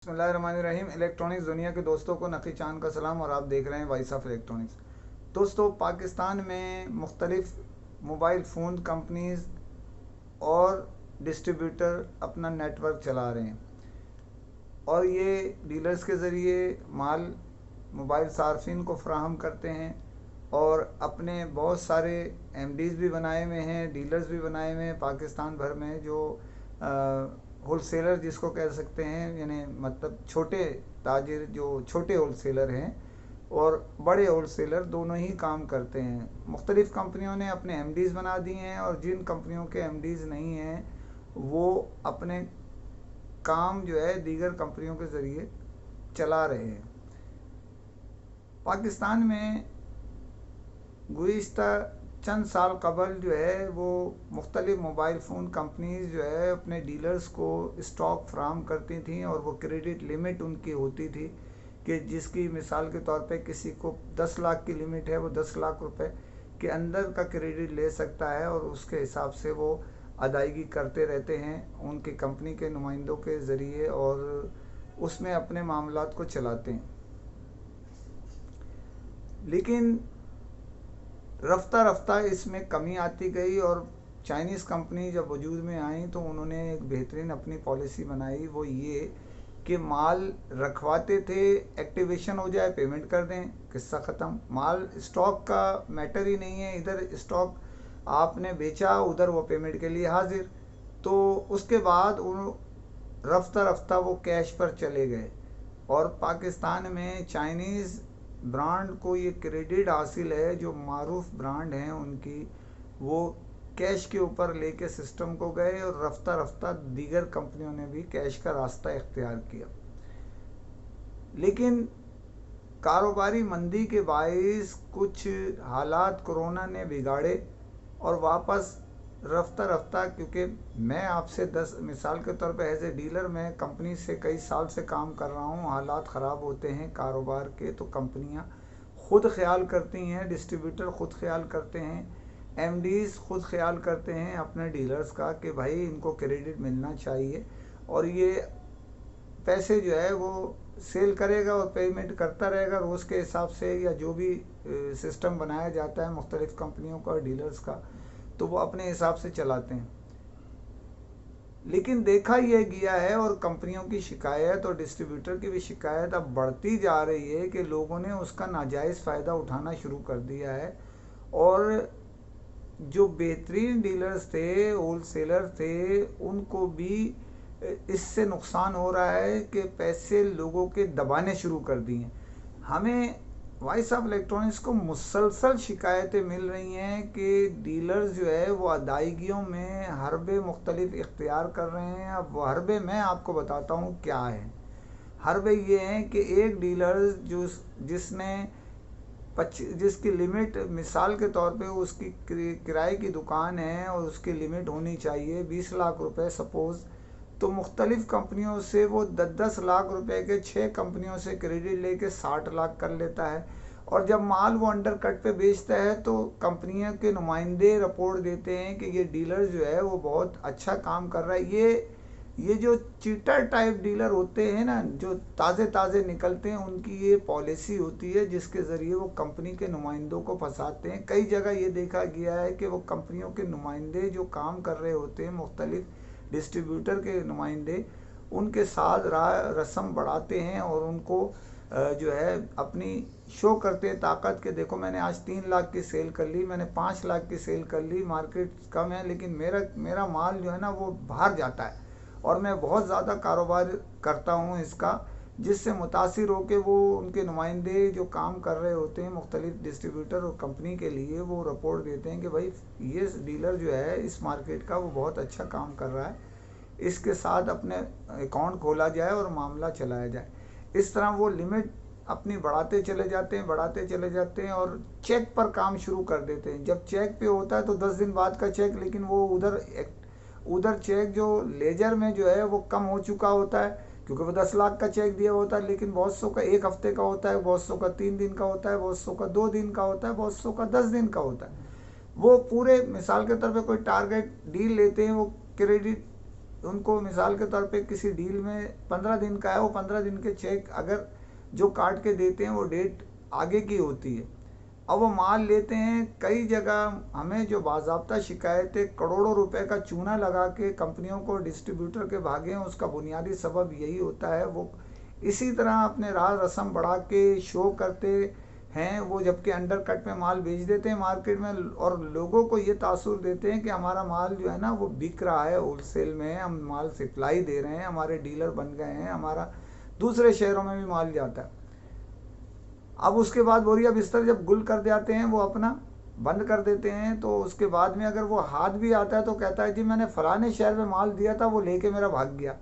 बिस्मिल्लाहिर्रहमानिर्रहीम। इलेक्ट्रॉनिक्स दुनिया के दोस्तों को नकी चांद का सलाम और आप देख रहे हैं वॉइस ऑफ इलेक्ट्रॉनिक्स। दोस्तों, पाकिस्तान में मुख्तलिफ मोबाइल फ़ोन कंपनीज़ और डिस्ट्रीब्यूटर अपना नेटवर्क चला रहे हैं और ये डीलर्स के ज़रिए माल मोबाइल सार्फिन को फ़राहम करते हैं और अपने बहुत सारे एमडीज़ भी बनाए हुए हैं, डीलर्स भी बनाए हुए हैं पाकिस्तान भर में, जो होलसेलर जिसको कह सकते हैं, यानी मतलब छोटे ताजिर जो छोटे होलसेलर हैं और बड़े होलसेलर दोनों ही काम करते हैं। मुख्तलिफ़ कंपनियों ने अपने एमडीज़ बना दिए हैं और जिन कंपनियों के एमडीज़ नहीं हैं वो अपने काम जो है दीगर कंपनियों के ज़रिए चला रहे हैं। पाकिस्तान में गुज़िश्ता चंद साल कबल जो है वो मुख्तलिफ मोबाइल फ़ोन कंपनीज़ जो है अपने डीलर्स को स्टॉक फ्राहम करती थी और वो क्रेडिट लिमिट उनकी होती थी कि जिसकी मिसाल के तौर पे किसी को 10 लाख की लिमिट है, वो 10 लाख रुपए के अंदर का क्रेडिट ले सकता है और उसके हिसाब से वो अदायगी करते रहते हैं उनकी कंपनी के नुमाइंदों के ज़रिए और उसमें अपने मामलात को चलाते हैं। लेकिन रफ्ता रफ्ता इसमें कमी आती गई और चाइनीज़ कंपनी जब वजूद में आई तो उन्होंने एक बेहतरीन अपनी पॉलिसी बनाई, वो ये कि माल रखवाते थे, एक्टिवेशन हो जाए पेमेंट कर दें, किस्सा ख़त्म। माल स्टॉक का मैटर ही नहीं है, इधर स्टॉक आपने बेचा उधर वो पेमेंट के लिए हाजिर। तो उसके बाद उन रफ्ता रफ्ता वो कैश पर चले गए और पाकिस्तान में चाइनीज़ ब्रांड को ये क्रेडिट हासिल है, जो मारूफ ब्रांड हैं उनकी, वो कैश के ऊपर लेके सिस्टम को गए और रफ्ता रफ्ता दीगर कंपनियों ने भी कैश का रास्ता इख्तियार किया। लेकिन कारोबारी मंदी के बाइस कुछ हालात कोरोना ने बिगाड़े और वापस रफ्ता रफ्ता, क्योंकि मैं आपसे 10 मिसाल के तौर पे एज ए डीलर मैं कंपनी से कई साल से काम कर रहा हूँ, हालात ख़राब होते हैं कारोबार के तो कंपनियाँ खुद ख्याल करती हैं, डिस्ट्रीब्यूटर खुद ख्याल करते हैं, एमडीज़ खुद ख्याल करते हैं अपने डीलर्स का कि भाई इनको क्रेडिट मिलना चाहिए और ये पैसे जो है वो सेल करेगा और पेमेंट करता रहेगा रोज़ के हिसाब से, या जो भी सिस्टम बनाया जाता है मुख्तलिफ़ कंपनियों का और डीलर्स का, तो वो अपने हिसाब से चलाते हैं। लेकिन देखा यह गया है और कंपनियों की शिकायत और डिस्ट्रीब्यूटर की भी शिकायत अब बढ़ती जा रही है कि लोगों ने उसका नाजायज़ फ़ायदा उठाना शुरू कर दिया है और जो बेहतरीन डीलर्स थे, होलसेलर थे, उनको भी इससे नुकसान हो रहा है कि पैसे लोगों के दबाने शुरू कर दिए। हमें वॉइस ऑफ इलेक्ट्रॉनिक्स को मुसलसल शिकायतें मिल रही हैं कि डीलर्स जो है वो अदायगियों में हरबे मुख्तलिफ इख्तियार कर रहे हैं। अब वो हरबे मैं आपको बताता हूँ क्या है। हरबे ये हैं कि एक डीलर जो जिसने जिसकी लिमिट मिसाल के तौर पे उसकी किराए की दुकान है और उसकी लिमिट होनी चाहिए 20 लाख रुपए सपोज़, तो मुख्तलिफ़ कंपनियों से वो 10-10 लाख रुपए के 6 कंपनियों से क्रेडिट लेके 60 लाख कर लेता है और जब माल वो अंडर कट पे बेचता है तो कंपनियों के नुमाइंदे रिपोर्ट देते हैं कि ये डीलर जो है वो बहुत अच्छा काम कर रहा है। ये जो चीटर टाइप डीलर होते हैं ना, जो ताज़े ताज़े निकलते हैं, उनकी ये पॉलिसी होती है जिसके ज़रिए वो कंपनी के नुमाइंदों को फंसाते हैं। कई जगह ये देखा गया है कि वो कंपनियों के नुमाइंदे जो काम कर रहे होते हैं, मुख्तलिफ डिस्ट्रीब्यूटर के नुमाइंदे, उनके साथ रस्म बढ़ाते हैं और उनको जो है अपनी शो करते हैं ताकत के, देखो मैंने आज 3 लाख की सेल कर ली, मैंने 5 लाख की सेल कर ली, मार्केट कम है लेकिन मेरा माल जो है ना वो बाहर जाता है और मैं बहुत ज़्यादा कारोबार करता हूँ इसका, जिससे मुतासिर हो के वो उनके नुमाइंदे जो काम कर रहे होते हैं मुख्तलिफ डिस्ट्रीब्यूटर और कंपनी के लिए, वो रिपोर्ट देते हैं कि भाई ये डीलर जो है इस मार्केट का वो बहुत अच्छा काम कर रहा है, इसके साथ अपने अकाउंट खोला जाए और मामला चलाया जाए। इस तरह वो लिमिट अपनी बढ़ाते चले जाते हैं, बढ़ाते चले जाते हैं और चेक पर काम शुरू कर देते हैं। जब चेक पे होता है तो 10 दिन बाद का चेक, लेकिन वो उधर चेक जो लेजर में जो है वो कम हो चुका होता है क्योंकि वो 10 लाख का चेक दिया होता है, लेकिन बहुत सौ का 1 हफ्ते का होता है, बहुत सौ का 3 दिन का होता है, बहुत सौ का 2 दिन का होता है, बहुत सौ का 10 दिन का होता है। वो पूरे मिसाल के तौर पे कोई टारगेट डील लेते हैं, वो क्रेडिट उनको मिसाल के तौर पे किसी डील में 15 दिन का है, वो 15 दिन के चेक अगर जो काट के देते हैं वो डेट आगे की होती है। अब वो माल लेते हैं, कई जगह हमें जो बाज़ाब्ता शिकायतें करोड़ों रुपए का चूना लगा के कंपनियों को डिस्ट्रीब्यूटर के भागे हैं, उसका बुनियादी सबब यही होता है। वो इसी तरह अपने राज रस्म बढ़ा के शो करते हैं वो, जबकि अंडर कट में माल बेच देते हैं मार्केट में और लोगों को ये तासुर देते हैं कि हमारा माल जो है ना वो बिक रहा है होलसेल में, हम माल सप्लाई दे रहे हैं, हमारे डीलर बन गए हैं, हमारा दूसरे शहरों में भी माल जाता है। अब उसके बाद बोरिया बिस्तर जब गुल कर जाते हैं, वो अपना बंद कर देते हैं, तो उसके बाद में अगर वो हाथ भी आता है तो कहता है जी मैंने फलाने शहर में माल दिया था, वो लेके मेरा भाग गया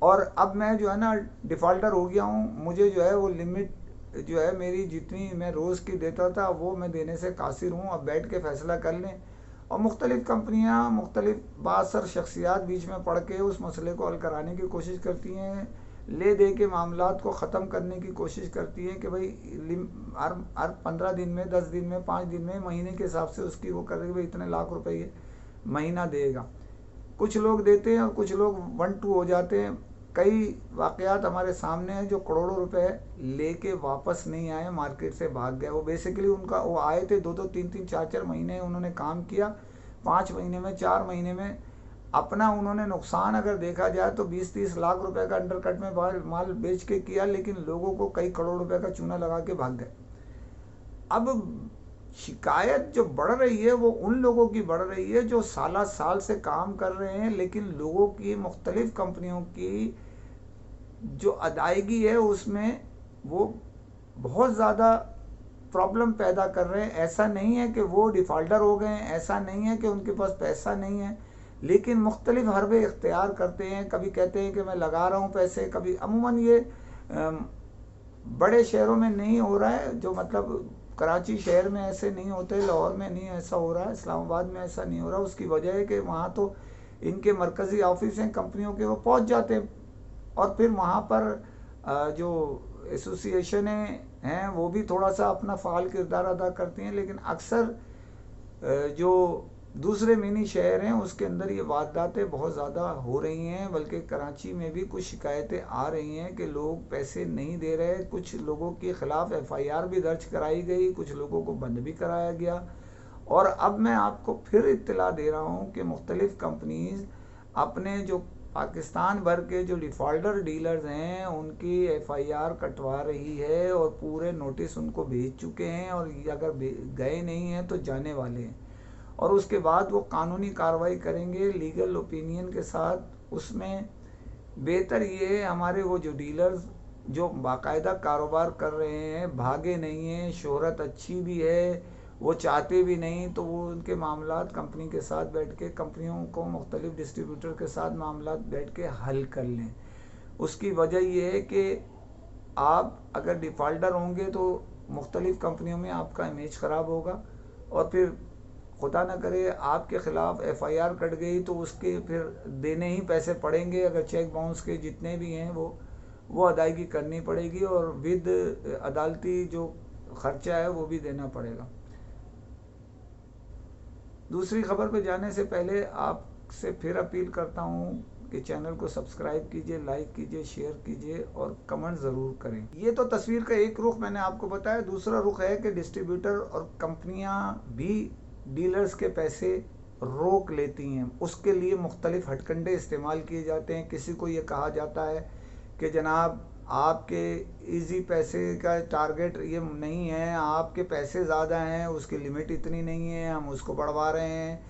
और अब मैं जो है ना डिफ़ॉल्टर हो गया हूँ, मुझे जो है वो लिमिट जो है मेरी जितनी मैं रोज़ की देता था वो मैं देने से कासिर हूँ, अब बैठ के फ़ैसला कर लें। और मुख्तलिफ़ कंपनियाँ मुख्तलिफ़ बासर शख्सियात बीच में पड़ के उस मसले को हल कराने की कोशिश करती हैं, ले दे के मामलात को ख़त्म करने की कोशिश करती हैं कि भाई हर 15 दिन में, 10 दिन में, 5 दिन में, महीने के हिसाब से उसकी वो कर रही भाई इतने लाख रुपए महीना देगा। कुछ लोग देते हैं और कुछ लोग 1-2 हो जाते हैं। कई वाक़यात हमारे सामने हैं जो करोड़ों रुपए लेके वापस नहीं आए, मार्केट से भाग गए। वो बेसिकली उनका वो आए थे 2-2, 3-3, 4-4 महीने उन्होंने काम किया, 5 महीने में, 4 महीने में अपना उन्होंने नुकसान अगर देखा जाए तो 20-30 लाख रुपए का अंडरकट में माल बेच के किया, लेकिन लोगों को कई करोड़ रुपए का चूना लगा के भाग गए। अब शिकायत जो बढ़ रही है वो उन लोगों की बढ़ रही है जो साला साल से काम कर रहे हैं, लेकिन लोगों की मुख्तलिफ कंपनियों की जो अदायगी है उसमें वो बहुत ज़्यादा प्रॉब्लम पैदा कर रहे हैं। ऐसा नहीं है कि वो डिफ़ॉल्टर हो गए हैं, ऐसा नहीं है कि उनके पास पैसा नहीं है, लेकिन मुख्तलिफ हरबे इख्तियार करते हैं। कभी कहते हैं कि मैं लगा रहा हूँ पैसे, कभी अमूमन ये बड़े शहरों में नहीं हो रहा है, जो मतलब कराची शहर में ऐसे नहीं होते, लाहौर में नहीं ऐसा हो रहा है, इस्लामाबाद में ऐसा नहीं हो रहा। उसकी वजह है कि वहाँ तो इनके मरकज़ी ऑफिस हैं कंपनियों के, वो पहुँच जाते हैं और फिर वहाँ पर जो एसोसिएशनें हैं वो भी थोड़ा सा अपना फ़ाल किरदार अदा करती हैं, लेकिन अक्सर जो दूसरे मिनी शहर हैं उसके अंदर ये वारदातें बहुत ज़्यादा हो रही हैं। बल्कि कराची में भी कुछ शिकायतें आ रही हैं कि लोग पैसे नहीं दे रहे, कुछ लोगों के ख़िलाफ़ FIR भी दर्ज कराई गई, कुछ लोगों को बंद भी कराया गया। और अब मैं आपको फिर इत्तला दे रहा हूँ कि मुख्तलिफ़ कंपनीज़ अपने जो पाकिस्तान भर के जो डिफ़ॉल्टर डीलर्स हैं उनकी FIR कटवा रही है और पूरे नोटिस उनको भेज चुके हैं, और अगर गए नहीं हैं तो जाने वाले हैं, और उसके बाद वो कानूनी कार्रवाई करेंगे लीगल ओपिनियन के साथ। उसमें बेहतर ये है हमारे वो जो डीलर्स जो बाकायदा कारोबार कर रहे हैं, भागे नहीं हैं, शोहरत अच्छी भी है, वो चाहते भी नहीं, तो वो उनके मामलात कंपनी के साथ बैठ के, कंपनियों को मुख्तलिफ डिस्ट्रीब्यूटर के साथ मामलात बैठ के हल कर लें। उसकी वजह ये है कि आप अगर डिफ़ॉल्टर होंगे तो मुख्तलिफ कंपनियों में आपका इमेज ख़राब होगा, और फिर खुदा न करे आपके ख़िलाफ़ FIR कट गई तो उसके फिर देने ही पैसे पड़ेंगे। अगर चेक बाउंस के जितने भी हैं वो अदायगी करनी पड़ेगी, और विद अदालती जो ख़र्चा है वो भी देना पड़ेगा। दूसरी खबर पे जाने से पहले आपसे फिर अपील करता हूँ कि चैनल को सब्सक्राइब कीजिए, लाइक कीजिए, शेयर कीजिए और कमेंट ज़रूर करें। ये तो तस्वीर का एक रुख मैंने आपको बताया। दूसरा रुख है कि डिस्ट्रीब्यूटर और कंपनियां भी डीलर्स के पैसे रोक लेती हैं। उसके लिए मुख्तलिफ हथकंडे इस्तेमाल किए जाते हैं। किसी को ये कहा जाता है कि जनाब आपके इजी पैसे का टारगेट ये नहीं है, आपके पैसे ज़्यादा हैं, उसकी लिमिट इतनी नहीं है, हम उसको बढ़वा रहे हैं।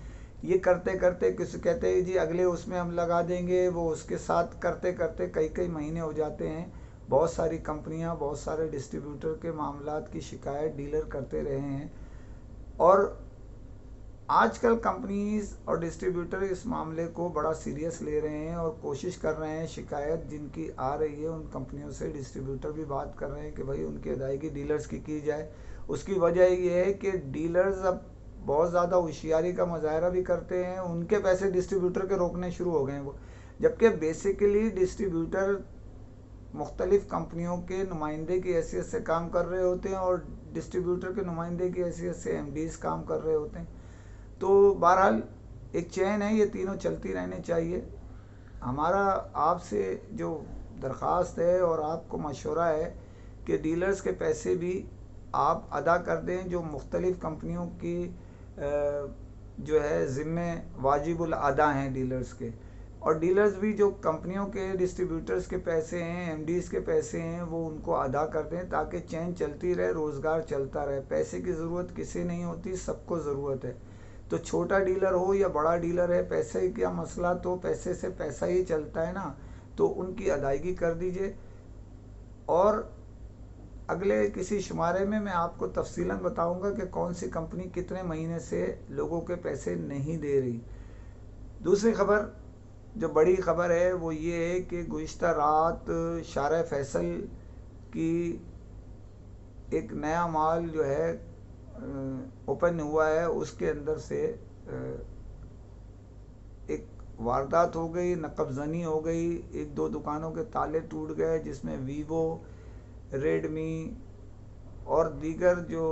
ये करते करते किसी कहते हैं जी अगले उसमें हम लगा देंगे, वो उसके साथ करते करते कई कई महीने हो जाते हैं। बहुत सारी कंपनियां, बहुत सारे डिस्ट्रीब्यूटर के मामलात की शिकायत डीलर करते रहे हैं, और आजकल कंपनीज और डिस्ट्रीब्यूटर इस मामले को बड़ा सीरियस ले रहे हैं और कोशिश कर रहे हैं। शिकायत जिनकी आ रही है उन कंपनियों से डिस्ट्रीब्यूटर भी बात कर रहे हैं कि भाई उनकी अदायगी डीलर्स की जाए। उसकी वजह ये है कि डीलर्स अब बहुत ज़्यादा होशियारी का मुजाहरा भी करते हैं, उनके पैसे डिस्ट्रीब्यूटर के रोकने शुरू हो गए हैं वो, जबकि बेसिकली डिस्ट्रीब्यूटर मुख्तलिफ़ कंपनियों के नुमाइंदे की हैसियत से काम कर रहे होते हैं और डिस्ट्रीब्यूटर के नुमाइंदे की हैसियत से MDs काम कर रहे होते हैं। तो बहरहाल एक चैन है, ये तीनों चलती रहनी चाहिए। हमारा आपसे जो दरख्वास्त है और आपको मशवरा है कि डीलर्स के पैसे भी आप अदा कर दें जो मुख्तलिफ़ कंपनियों की जो है ज़िम्मे वाजिबुल अदा हैं डीलर्स के। और डीलर्स भी जो कंपनियों के डिस्ट्रीब्यूटर्स के पैसे हैं, एमडीज़ के पैसे हैं, वो उनको अदा कर दें ताकि चेन चलती रहे, रोज़गार चलता रहे। पैसे की ज़रूरत किसी नहीं होती, सबको ज़रूरत है। तो छोटा डीलर हो या बड़ा डीलर है, पैसे का मसला तो पैसे से पैसा ही चलता है ना, तो उनकी अदायगी कर दीजिए। और अगले किसी शुमारे में मैं आपको तफसीलन बताऊंगा कि कौन सी कंपनी कितने महीने से लोगों के पैसे नहीं दे रही। दूसरी खबर जो बड़ी खबर है वो ये है कि गुज़िश्ता रात शारा फैसल की एक नया माल जो है ओपन हुआ है, उसके अंदर से एक वारदात हो गई, नकबजनी हो गई, एक दो दुकानों के ताले टूट गए जिसमें वीवो, रेडमी और दीगर जो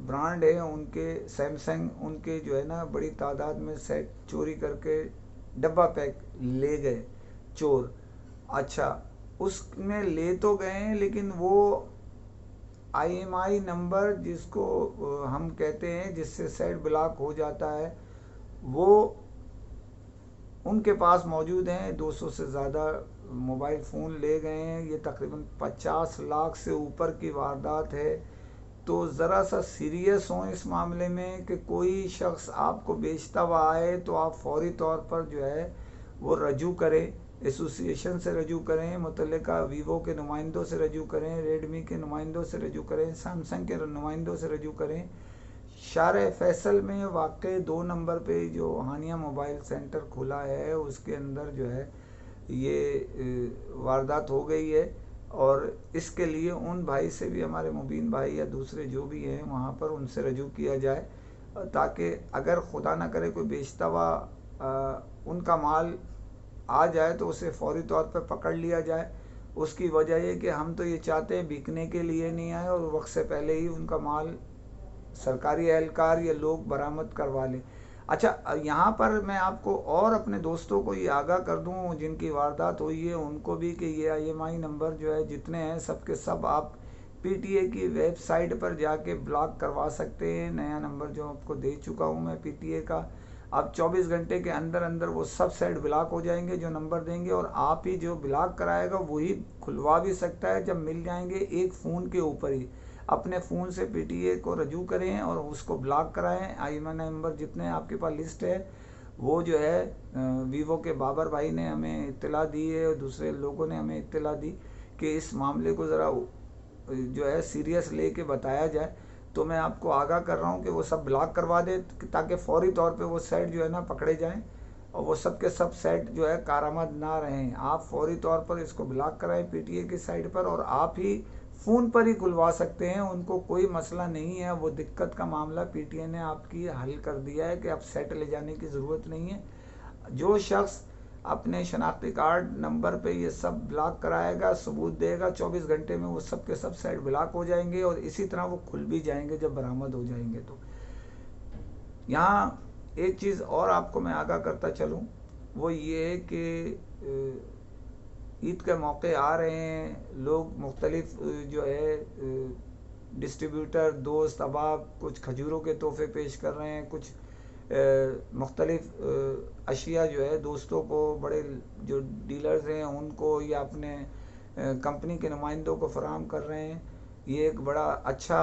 ब्रांड हैं उनके, सैमसंग, उनके जो है ना बड़ी तादाद में सेट चोरी करके डब्बा पैक ले गए चोर। अच्छा, उसमें ले तो गए हैं लेकिन वो आईएमआई नंबर जिसको हम कहते हैं जिससे सेट ब्लॉक हो जाता है, वो उनके पास मौजूद हैं। 200 से ज़्यादा मोबाइल फ़ोन ले गए हैं। ये तकरीबन 50 लाख से ऊपर की वारदात है। तो ज़रा सा सीरियस हों इस मामले में कि कोई शख्स आपको बेचता हुआ आए तो आप फौरी तौर पर जो है वो रजू करें, एसोसिएशन से रजू करें, मुतल्लिका वीवो के नुमाइंदों से रजू करें, रेडमी के नुमाइंदों से रजू करें, सैमसंग के नुमाइंदों से रजू करें। शारे फैसल में वाक़ई 2 नंबर पे जो हानिया मोबाइल सेंटर खुला है उसके अंदर जो है ये वारदात हो गई है। और इसके लिए उन भाई से भी, हमारे मुबीन भाई या दूसरे जो भी हैं वहाँ पर, उनसे रजू किया जाए ताकि अगर खुदा ना करे कोई बेचता हुआ उनका माल आ जाए तो उसे फौरी तौर पर पकड़ लिया जाए। उसकी वजह ये कि हम तो ये चाहते हैं बिकने के लिए नहीं आए और वक्त से पहले ही उनका माल सरकारी एहलकार या लोग बरामद करवा लें। अच्छा, यहाँ पर मैं आपको और अपने दोस्तों को ये आगाह कर दूँ जिनकी वारदात हुई है उनको भी कि ये आईएमआई नंबर जो है जितने हैं सब के सब आप पीटीए की वेबसाइट पर जाके ब्लॉक करवा सकते हैं। नया नंबर जो आपको दे चुका हूँ मैं पीटीए का, अब 24 घंटे के अंदर अंदर वो सब साइट ब्लॉक हो जाएंगे जो नंबर देंगे, और आप ही जो ब्लॉक कराएगा वही खुलवा भी सकता है जब मिल जाएंगे एक फ़ोन के ऊपर ही। अपने फ़ोन से पीटीए को रजू करें और उसको ब्लॉक कराएं। आईएमआई नंबर जितने आपके पास लिस्ट है वो जो है वीवो के बाबर भाई ने हमें इत्तला दी है और दूसरे लोगों ने हमें इत्तला दी कि इस मामले को ज़रा जो है सीरियस लेके बताया जाए। तो मैं आपको आगाह कर रहा हूँ कि वो सब ब्लॉक करवा दे ताकि फ़ौरी तौर पे वो सेट जो है ना पकड़े जाएं और वो सब के सब सेट जो है कारामद ना रहें। आप फौरी तौर पर इसको ब्लॉक कराएं पीटीए की साइट पर, और आप ही फ़ोन पर ही खुलवा सकते हैं, उनको कोई मसला नहीं है। वो दिक्कत का मामला पीटीए ने आपकी हल कर दिया है कि अब सेट ले जाने की ज़रूरत नहीं है। जो शख्स अपने शनाख्ती कार्ड नंबर पे ये सब ब्लॉक कराएगा, सबूत देगा, 24 घंटे में वो सब के सब साइट ब्लॉक हो जाएंगे और इसी तरह वो खुल भी जाएंगे जब बरामद हो जाएंगे। तो यहाँ एक चीज़ और आपको मैं आगाह करता चलूँ, वो ये है कि ईद के मौके आ रहे हैं, लोग मुख्तलिफ जो है डिस्ट्रीब्यूटर, दोस्त अहबाब कुछ खजूरों के तोहफे पेश कर रहे हैं, कुछ मुख्तलिफ अशिया जो है दोस्तों को, बड़े जो डीलर्स हैं उनको या अपने कंपनी के नुमाइंदों को फराहम कर रहे हैं। ये एक बड़ा अच्छा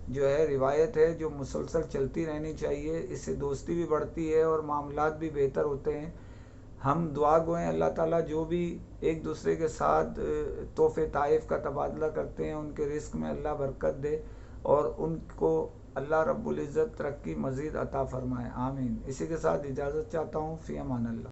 जो है रिवायत है जो मुसलसल चलती रहनी चाहिए। इससे दोस्ती भी बढ़ती है और मामलात भी बेहतर होते हैं। हम दुआ गो हैं अल्लाह ताला जो भी एक दूसरे के साथ तोहफे ताइफ का तबादला करते हैं उनके रिस्क में अल्लाह बरकत दे और उनको अल्लाह रब्बुल इज़्ज़त तरक्की मज़ीद अता फ़रमाए, आमीन। इसी के साथ इजाज़त चाहता हूँ, फ़ी अमान अल्लाह।